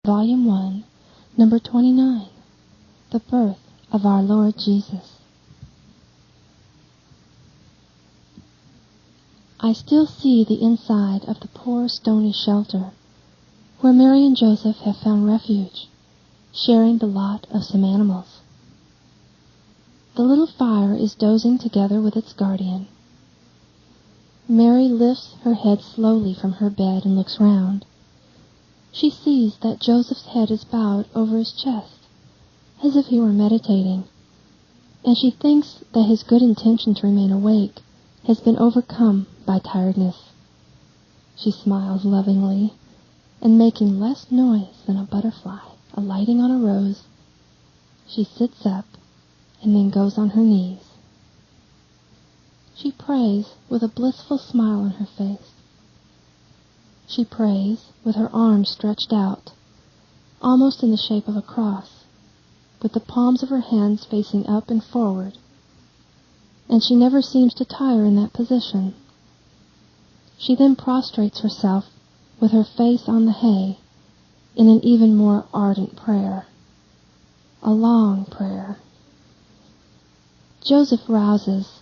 Volume 1, Number 29, The Birth of Our Lord Jesus. I still see the inside of the poor stony shelter where Mary and Joseph have found refuge, sharing the lot of some animals. The little fire is dozing together with its guardian. Mary lifts her head slowly from her bed and looks round. She sees that Joseph's head is bowed over his chest, as if he were meditating, and she thinks that his good intention to remain awake has been overcome by tiredness. She smiles lovingly, and making less noise than a butterfly alighting on a rose, she sits up and then goes on her knees. She prays with a blissful smile on her face. She prays with her arms stretched out, almost in the shape of a cross, with the palms of her hands facing up and forward, and she never seems to tire in that position. She then prostrates herself with her face on the hay in an even more ardent prayer, a long prayer. Joseph rouses.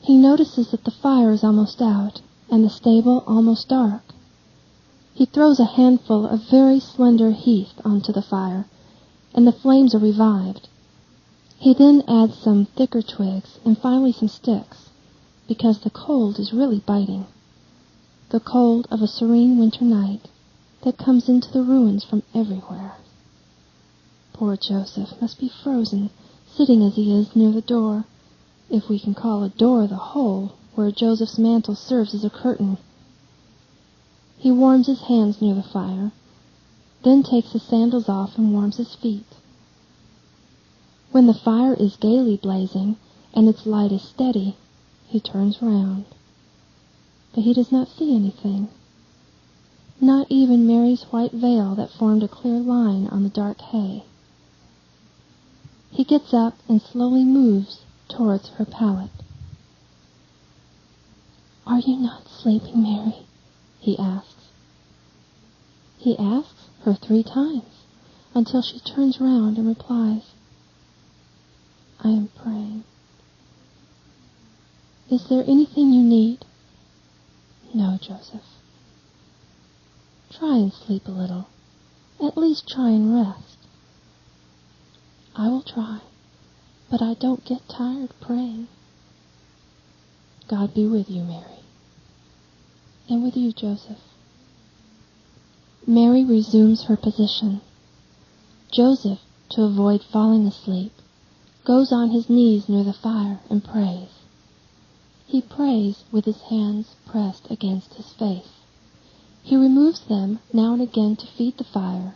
He notices that the fire is almost out and the stable almost dark. He throws a handful of very slender heath onto the fire, and the flames are revived. He then adds some thicker twigs and finally some sticks, because the cold is really biting. The cold of a serene winter night that comes into the ruins from everywhere. Poor Joseph must be frozen, sitting as he is near the door, if we can call a door the hole where Joseph's mantle serves as a curtain. He warms his hands near the fire, then takes his sandals off and warms his feet. When the fire is gaily blazing and its light is steady, he turns round. But he does not see anything, not even Mary's white veil that formed a clear line on the dark hay. He gets up and slowly moves towards her pallet. "Are you not sleeping, Mary?" he asks. He asks her 3 times, until she turns round and replies, "I am praying." "Is there anything you need?" "No, Joseph." "Try and sleep a little. At least try and rest." "I will try, but I don't get tired praying." "God be with you, Mary." "And with you, Joseph." Mary resumes her position. Joseph, to avoid falling asleep, goes on his knees near the fire and prays. He prays with his hands pressed against his face. He removes them now and again to feed the fire,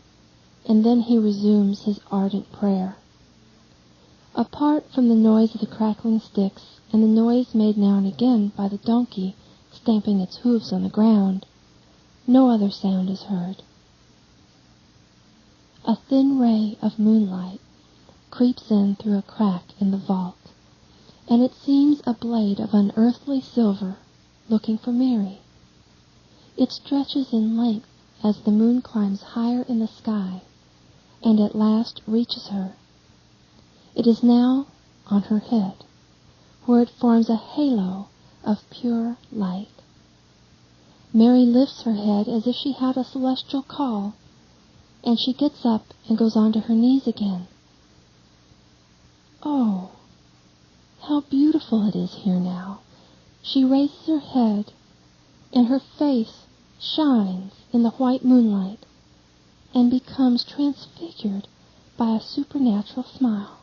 and then he resumes his ardent prayer. Apart from the noise of the crackling sticks and the noise made now and again by the donkey stamping its hooves on the ground, no other sound is heard. A thin ray of moonlight creeps in through a crack in the vault, and it seems a blade of unearthly silver looking for Mary. It stretches in length as the moon climbs higher in the sky, and at last reaches her. It is now on her head, where it forms a halo of pure light. Mary lifts her head as if she had a celestial call, and she gets up and goes on to her knees again. Oh, how beautiful it is here now! She raises her head, and her face shines in the white moonlight and becomes transfigured by a supernatural smile.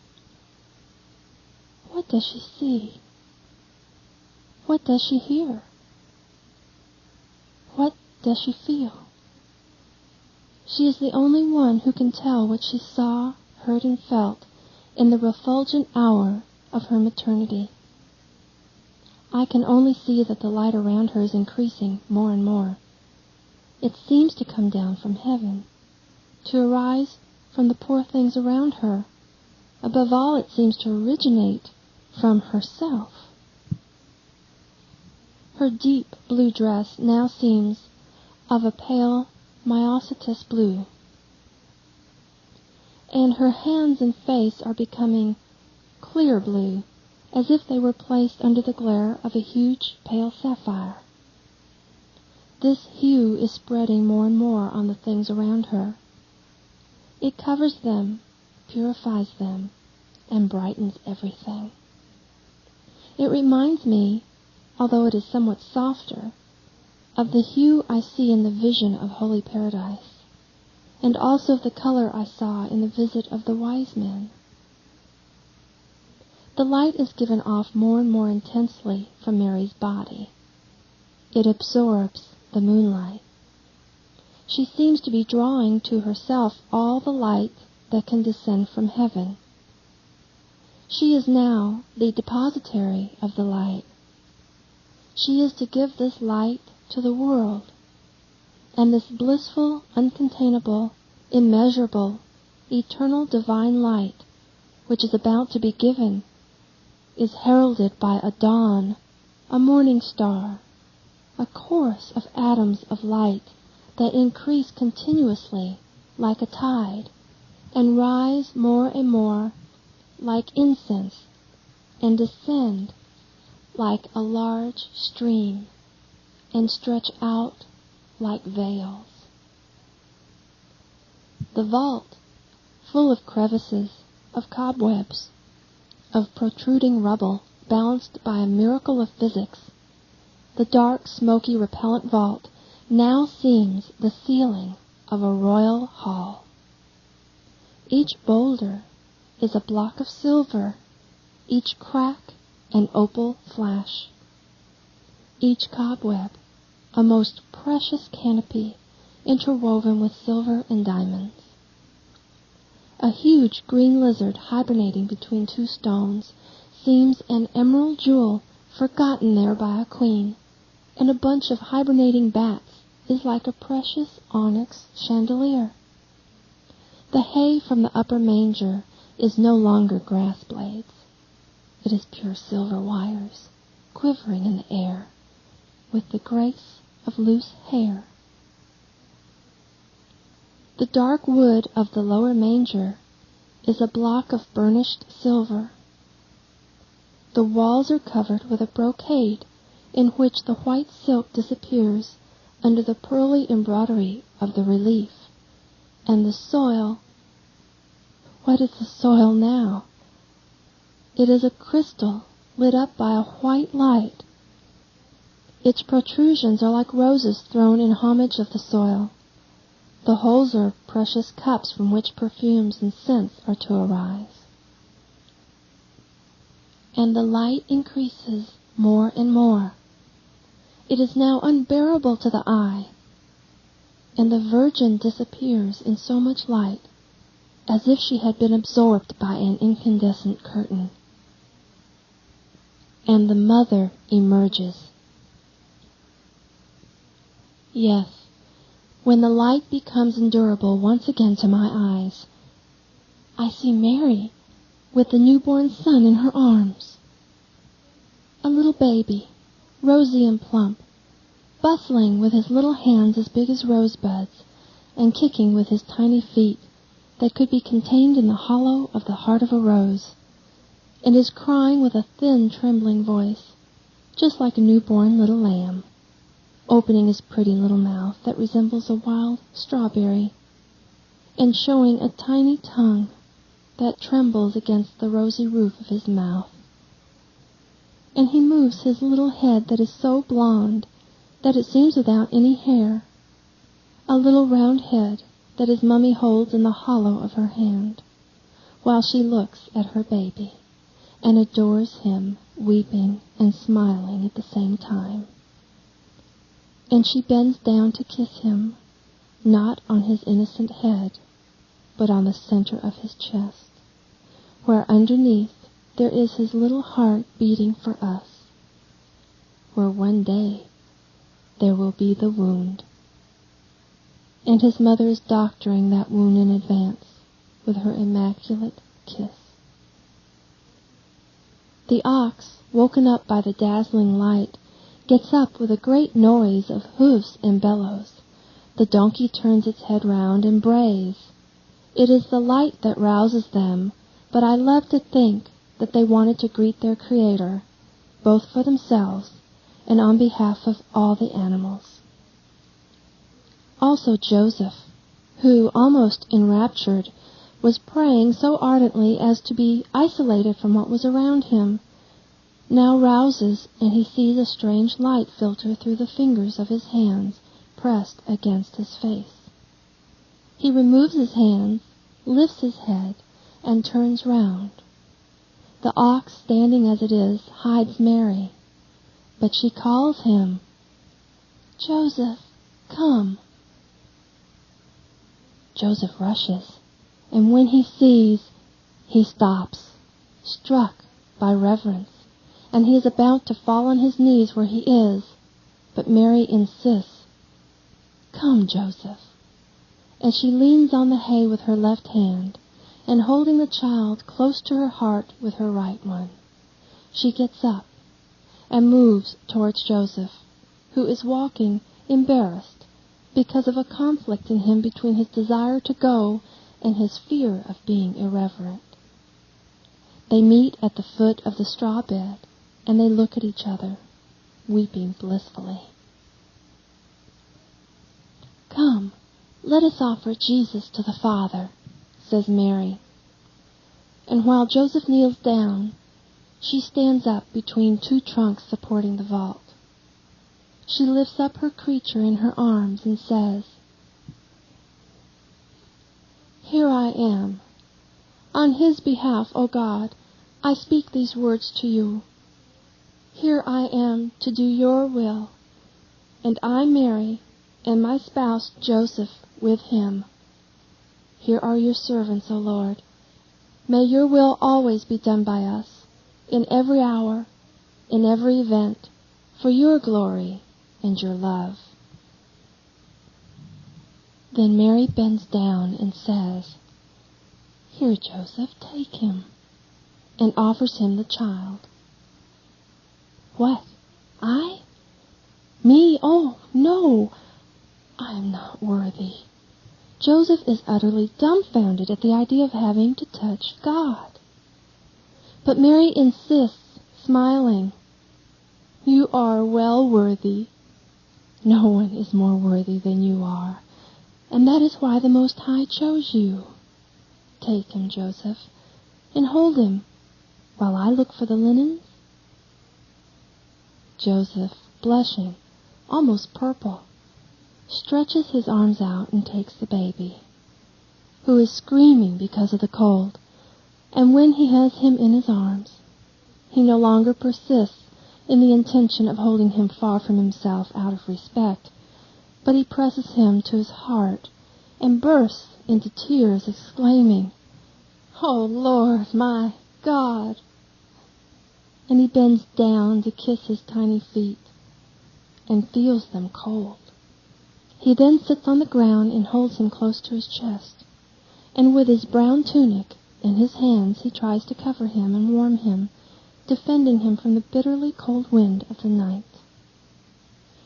What does she see? What does she hear? What does she feel? She is the only one who can tell what she saw, heard, and felt in the refulgent hour of her maternity. I can only see that the light around her is increasing more and more. It seems to come down from heaven, to arise from the poor things around her. Above all, it seems to originate from herself. Her deep blue dress now seems of a pale myosotis blue, and her hands and face are becoming clear blue, as if they were placed under the glare of a huge pale sapphire. This hue is spreading more and more on the things around her. It covers them, purifies them, and brightens everything. It reminds me, although it is somewhat softer, of the hue I see in the vision of Holy Paradise, and also of the color I saw in the visit of the wise men. The light is given off more and more intensely from Mary's body. It absorbs the moonlight. She seems to be drawing to herself all the light that can descend from heaven. She is now the depositary of the light. She is to give this light to the world, and this blissful, uncontainable, immeasurable, eternal divine light, which is about to be given, is heralded by a dawn, a morning star, a chorus of atoms of light that increase continuously like a tide, and rise more and more like incense, and descend like a large stream, and stretch out like veils. The vault, full of crevices, of cobwebs, of protruding rubble, balanced by a miracle of physics, the dark, smoky, repellent vault now seems the ceiling of a royal hall. Each boulder is a block of silver, each crack an opal flash, each cobweb a most precious canopy interwoven with silver and diamonds. A huge green lizard hibernating between two stones seems an emerald jewel forgotten there by a queen, and a bunch of hibernating bats is like a precious onyx chandelier. The hay from the upper manger is no longer grass blades. It is pure silver wires, quivering in the air, with the grace of loose hair. The dark wood of the lower manger is a block of burnished silver. The walls are covered with a brocade in which the white silk disappears under the pearly embroidery of the relief, and the soil. What is the soil now? It is a crystal lit up by a white light. Its protrusions are like roses thrown in homage of the soil. The holes are precious cups from which perfumes and scents are to arise. And the light increases more and more. It is now unbearable to the eye, and the Virgin disappears in so much light, as if she had been absorbed by an incandescent curtain. And the Mother emerges. Yes, when the light becomes endurable once again to my eyes, I see Mary with the newborn son in her arms. A little baby, rosy and plump, bustling with his little hands as big as rosebuds, and kicking with his tiny feet that could be contained in the hollow of the heart of a rose, and is crying with a thin, trembling voice, just like a newborn little lamb, opening his pretty little mouth that resembles a wild strawberry, and showing a tiny tongue that trembles against the rosy roof of his mouth. And he moves his little head that is so blonde that it seems without any hair, a little round head that his mummy holds in the hollow of her hand, while she looks at her baby and adores him, weeping and smiling at the same time. And she bends down to kiss him, not on his innocent head, but on the center of his chest, where underneath there is his little heart beating for us, where one day there will be the wound. And his mother is doctoring that wound in advance with her immaculate kiss. The ox, woken up by the dazzling light, gets up with a great noise of hoofs and bellows. The donkey turns its head round and brays. It is the light that rouses them, but I love to think that they wanted to greet their Creator, both for themselves and on behalf of all the animals. Also Joseph, who, almost enraptured, was praying so ardently as to be isolated from what was around him, now rouses, and he sees a strange light filter through the fingers of his hands pressed against his face. He removes his hands, lifts his head, and turns round. The ox, standing as it is, hides Mary, but she calls him, "Joseph, come." Joseph rushes, and when he sees, he stops, struck by reverence, and he is about to fall on his knees where he is, but Mary insists, "Come, Joseph." And she leans on the hay with her left hand, and holding the child close to her heart with her right one, she gets up and moves towards Joseph, who is walking embarrassed because of a conflict in him between his desire to go and his fear of being irreverent. They meet at the foot of the straw bed, and they look at each other, weeping blissfully. "Come, let us offer Jesus to the Father," says Mary. And while Joseph kneels down, she stands up between two trunks supporting the vault. She lifts up her creature in her arms and says, "Here I am. On his behalf, O God, I speak these words to you. Here I am to do your will, and I, Mary, and my spouse Joseph with him. Here are your servants, O Lord. May your will always be done by us, in every hour, in every event, for your glory and your love." Then Mary bends down and says, "Here, Joseph, take him," and offers him the child. "What? I? Me? Oh, no! I am not worthy." Joseph is utterly dumbfounded at the idea of having to touch God. But Mary insists, smiling, "You are well worthy. No one is more worthy than you are, and that is why the Most High chose you. Take him, Joseph, and hold him while I look for the linens." Joseph, blushing, almost purple, stretches his arms out and takes the baby, who is screaming because of the cold, and when he has him in his arms, he no longer persists in the intention of holding him far from himself out of respect, but he presses him to his heart and bursts into tears, exclaiming, "Oh, Lord, my God!" And he bends down to kiss his tiny feet and feels them cold. He then sits on the ground and holds him close to his chest, and with his brown tunic in his hands he tries to cover him and warm him, defending him from the bitterly cold wind of the night.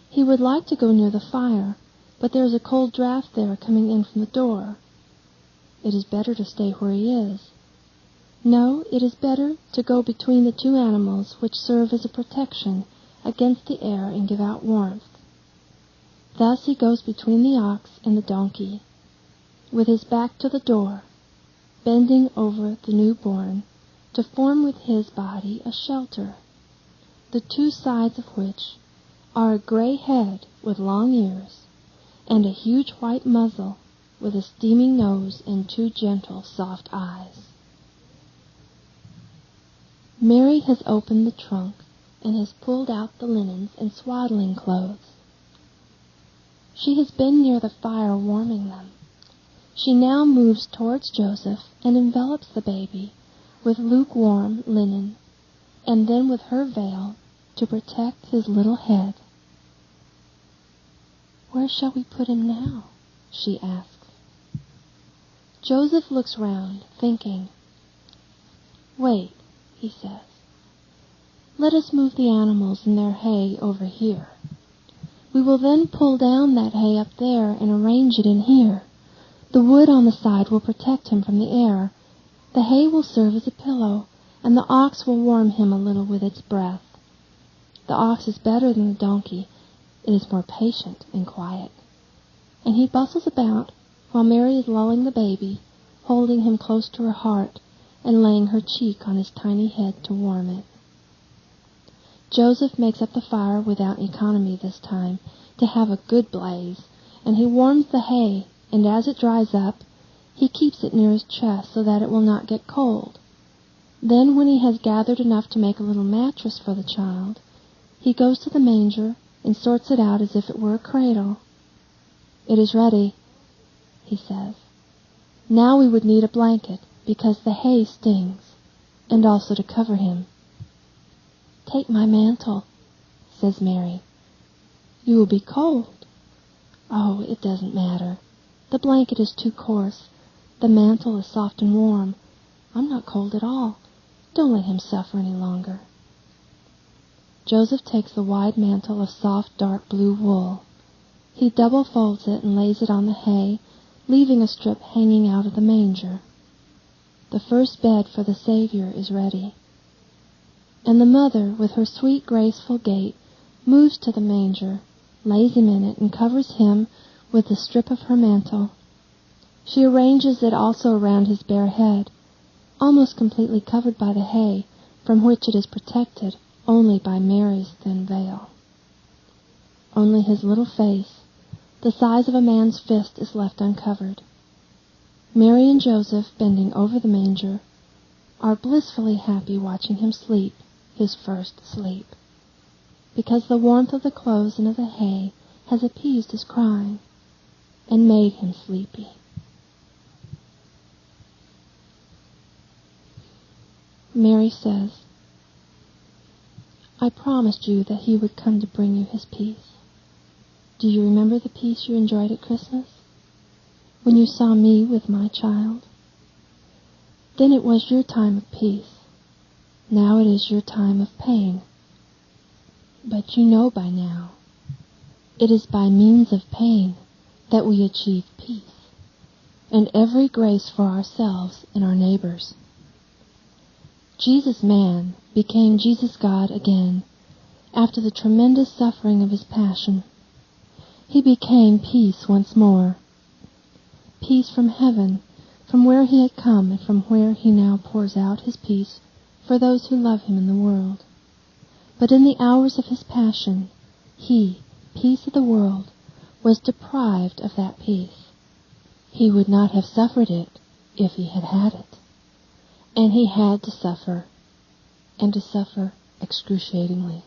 He would like to go near the fire, but there is a cold draught there coming in from the door. It is better to stay where he is. No, it is better to go between the two animals which serve as a protection against the air and give out warmth. Thus he goes between the ox and the donkey, with his back to the door, bending over the newborn to form with his body a shelter, the two sides of which are a gray head with long ears, and a huge white muzzle with a steaming nose and two gentle, soft eyes. Mary has opened the trunk and has pulled out the linens and swaddling clothes. She has been near the fire warming them. She now moves towards Joseph and envelops the baby with lukewarm linen, and then with her veil to protect his little head. "Where shall we put him now?" she asks. Joseph looks round, thinking. "Wait," he says. "Let us move the animals and their hay over here. We will then pull down that hay up there and arrange it in here. The wood on the side will protect him from the air. The hay will serve as a pillow, and the ox will warm him a little with its breath. The ox is better than the donkey. It is more patient and quiet. And he bustles about while Mary is lulling the baby, holding him close to her heart and laying her cheek on his tiny head to warm it. Joseph makes up the fire without economy this time, to have a good blaze, and he warms the hay, and as it dries up, he keeps it near his chest so that it will not get cold. Then, when he has gathered enough to make a little mattress for the child, he goes to the manger and sorts it out as if it were a cradle. "It is ready," he says. "Now we would need a blanket, because the hay stings, and also to cover him." "Take my mantle," says Mary. "You will be cold." "Oh, it doesn't matter. The blanket is too coarse. The mantle is soft and warm. I'm not cold at all. Don't let him suffer any longer." Joseph takes the wide mantle of soft, dark blue wool. He double folds it and lays it on the hay, leaving a strip hanging out of the manger. The first bed for the Savior is ready. And the mother, with her sweet, graceful gait, moves to the manger, lays him in it, and covers him with the strip of her mantle. She arranges it also around his bare head, almost completely covered by the hay, from which it is protected only by Mary's thin veil. Only his little face, the size of a man's fist, is left uncovered. Mary and Joseph, bending over the manger, are blissfully happy watching him sleep, his first sleep, because the warmth of the clothes and of the hay has appeased his crying and made him sleepy. Mary says, "I promised you that he would come to bring you his peace. Do you remember the peace you enjoyed at Christmas, when you saw me with my child? Then it was your time of peace. Now it is your time of pain. But you know by now, it is by means of pain that we achieve peace, and every grace for ourselves and our neighbors. Jesus man became Jesus God again after the tremendous suffering of his passion. He became peace once more. Peace from heaven, from where he had come and from where he now pours out his peace for those who love him in the world. But in the hours of his passion, he, peace of the world, was deprived of that peace. He would not have suffered it if he had had it. And he had to suffer, and to suffer excruciatingly,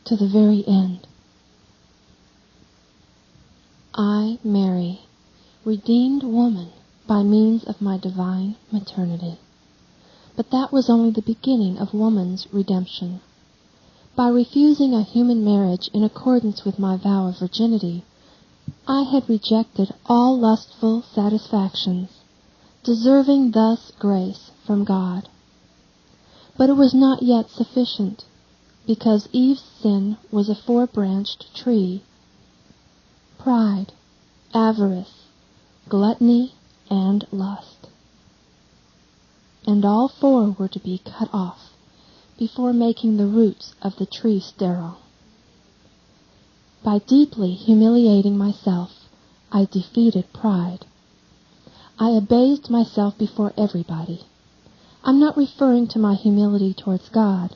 to the very end. I, Mary, redeemed woman by means of my divine maternity. But that was only the beginning of woman's redemption. By refusing a human marriage in accordance with my vow of virginity, I had rejected all lustful satisfactions, deserving thus grace from God. But it was not yet sufficient, because Eve's sin was a four-branched tree: pride, avarice, gluttony, and lust. And all four were to be cut off before making the roots of the tree sterile. By deeply humiliating myself, I defeated pride. I abased myself before everybody. I'm not referring to my humility towards God.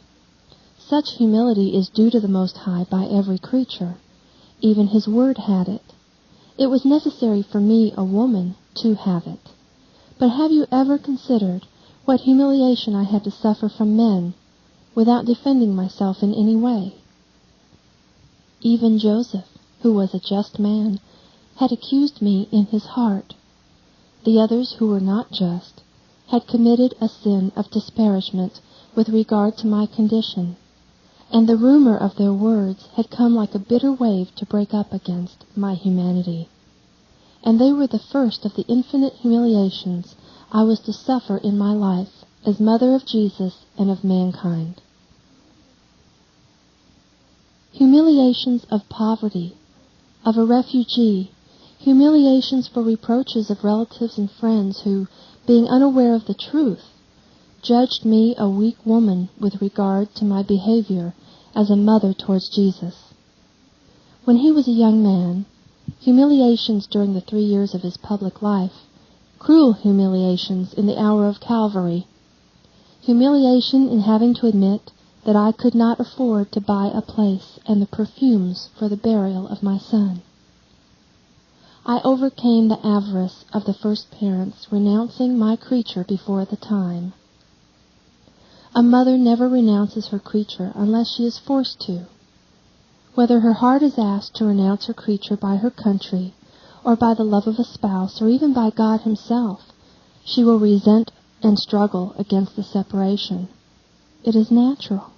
Such humility is due to the Most High by every creature. Even His Word had it. It was necessary for me, a woman, to have it. But have you ever considered what humiliation I had to suffer from men without defending myself in any way? Even Joseph, who was a just man, had accused me in his heart. The others who were not just had committed a sin of disparagement with regard to my condition, and the rumor of their words had come like a bitter wave to break up against my humanity. And they were the first of the infinite humiliations I was to suffer in my life as mother of Jesus and of mankind. Humiliations of poverty, of a refugee, humiliations for reproaches of relatives and friends who, being unaware of the truth, judged me a weak woman with regard to my behavior as a mother towards Jesus. When he was a young man, humiliations during the 3 years of his public life, cruel humiliations in the hour of Calvary, humiliation in having to admit that I could not afford to buy a place and the perfumes for the burial of my son. I overcame the avarice of the first parents, renouncing my creature before the time. A mother never renounces her creature unless she is forced to. Whether her heart is asked to renounce her creature by her country, or by the love of a spouse, or even by God himself, she will resent and struggle against the separation. It is natural.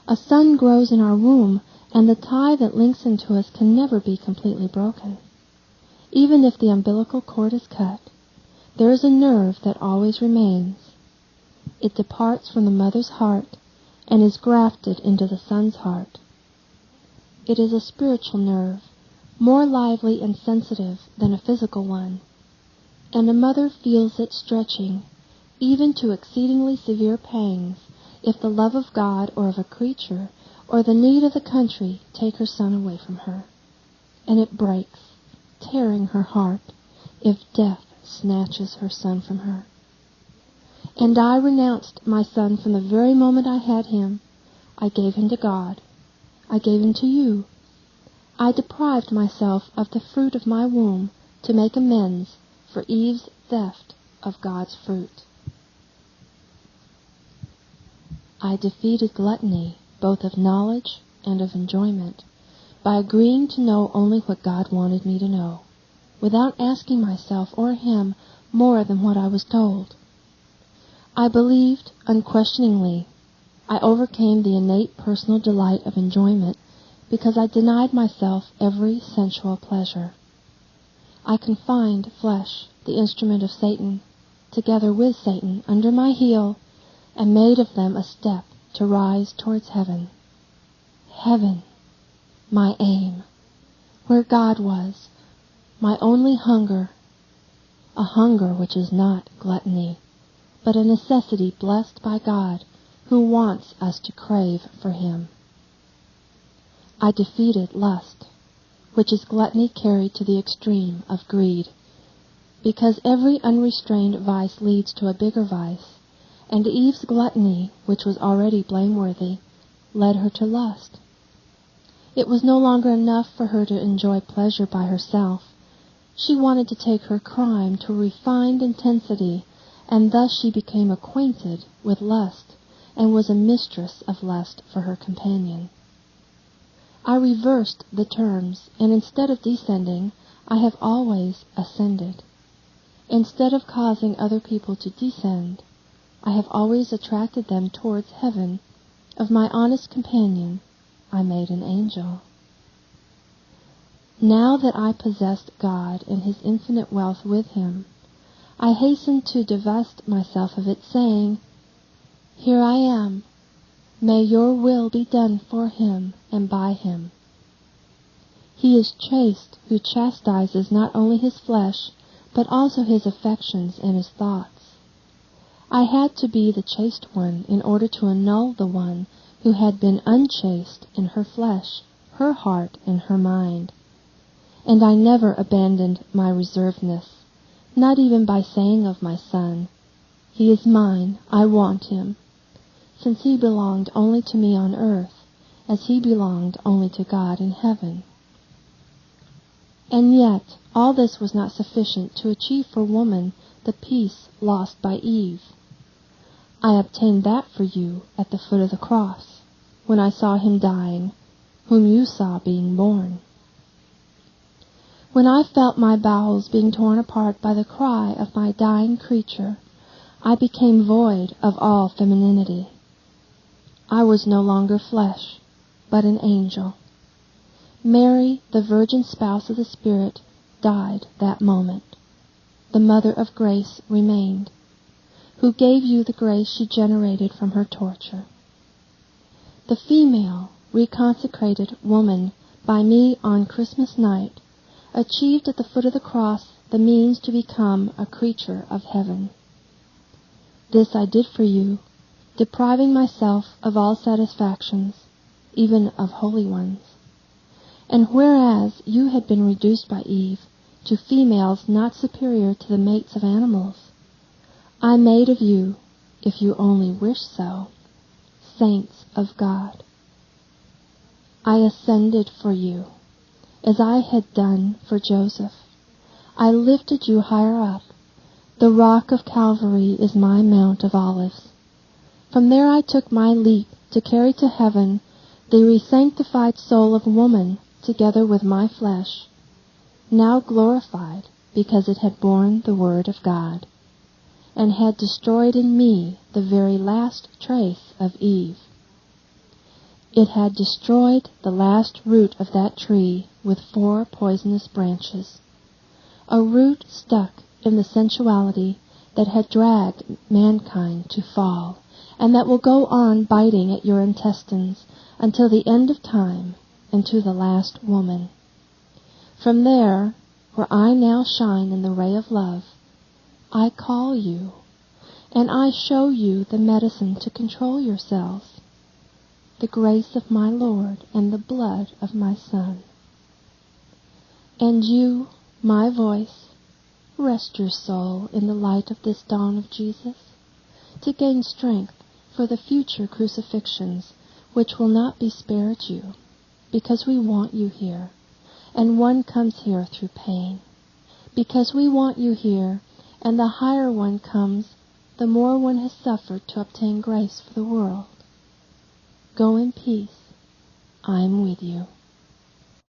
A son grows in our womb, and the tie that links him to us can never be completely broken. Even if the umbilical cord is cut, there is a nerve that always remains. It departs from the mother's heart and is grafted into the son's heart. It is a spiritual nerve, more lively and sensitive than a physical one, and a mother feels it stretching, even to exceedingly severe pangs, if the love of God or of a creature or the need of the country take her son away from her. And it breaks, tearing her heart, if death snatches her son from her. And I renounced my son from the very moment I had him. I gave him to God. I gave him to you. I deprived myself of the fruit of my womb to make amends for Eve's theft of God's fruit. I defeated gluttony, both of knowledge and of enjoyment, by agreeing to know only what God wanted me to know, without asking myself or him more than what I was told. I believed unquestioningly. I overcame the innate personal delight of enjoyment because I denied myself every sensual pleasure. I confined flesh, the instrument of Satan, together with Satan, under my heel, and made of them a step to rise towards heaven. Heaven, my aim, where God was, my only hunger, a hunger which is not gluttony, but a necessity blessed by God, who wants us to crave for him. I defeated lust, which is gluttony carried to the extreme of greed, because every unrestrained vice leads to a bigger vice, and Eve's gluttony, which was already blameworthy, led her to lust. It was no longer enough for her to enjoy pleasure by herself. She wanted to take her crime to a refined intensity, and thus she became acquainted with lust, and was a mistress of lust for her companion. I reversed the terms, and instead of descending, I have always ascended. Instead of causing other people to descend, I have always attracted them towards heaven. Of my honest companion, I made an angel. Now that I possessed God and his infinite wealth with him, I hastened to divest myself of it, saying, "Here I am. May your will be done for him and by him." He is chaste who chastises not only his flesh, but also his affections and his thoughts. I had to be the chaste one in order to annul the one who had been unchaste in her flesh, her heart, and her mind. And I never abandoned my reservedness, not even by saying of my son, "He is mine, I want him," since he belonged only to me on earth, as he belonged only to God in heaven. And yet, all this was not sufficient to achieve for woman the peace lost by Eve. I obtained that for you at the foot of the cross, when I saw him dying, whom you saw being born. When I felt my bowels being torn apart by the cry of my dying creature, I became void of all femininity. I was no longer flesh, but an angel. Mary, the virgin spouse of the Spirit, died that moment. The mother of grace remained, who gave you the grace she generated from her torture. The female, reconsecrated woman by me on Christmas night achieved at the foot of the cross the means to become a creature of heaven. This I did for you, depriving myself of all satisfactions, even of holy ones. And whereas you had been reduced by Eve to females not superior to the mates of animals, I made of you, if you only wish so, saints of God. I ascended for you, as I had done for Joseph. I lifted you higher up. The rock of Calvary is my Mount of Olives. From there I took my leap to carry to heaven the re-sanctified soul of woman together with my flesh, now glorified because it had borne the word of God, and had destroyed in me the very last trace of Eve. It had destroyed the last root of that tree with 4 poisonous branches, a root stuck in the sensuality that had dragged mankind to fall, and that will go on biting at your intestines until the end of time and to the last woman. From there, where I now shine in the ray of love, I call you, and I show you the medicine to control yourselves, the grace of my Lord and the blood of my Son. And you, my voice, rest your soul in the light of this dawn of Jesus, to gain strength for the future crucifixions which will not be spared you, because we want you here, and one comes here through pain. Because we want you here, and the higher one comes, the more one has suffered to obtain grace for the world. Go in peace. I am with you.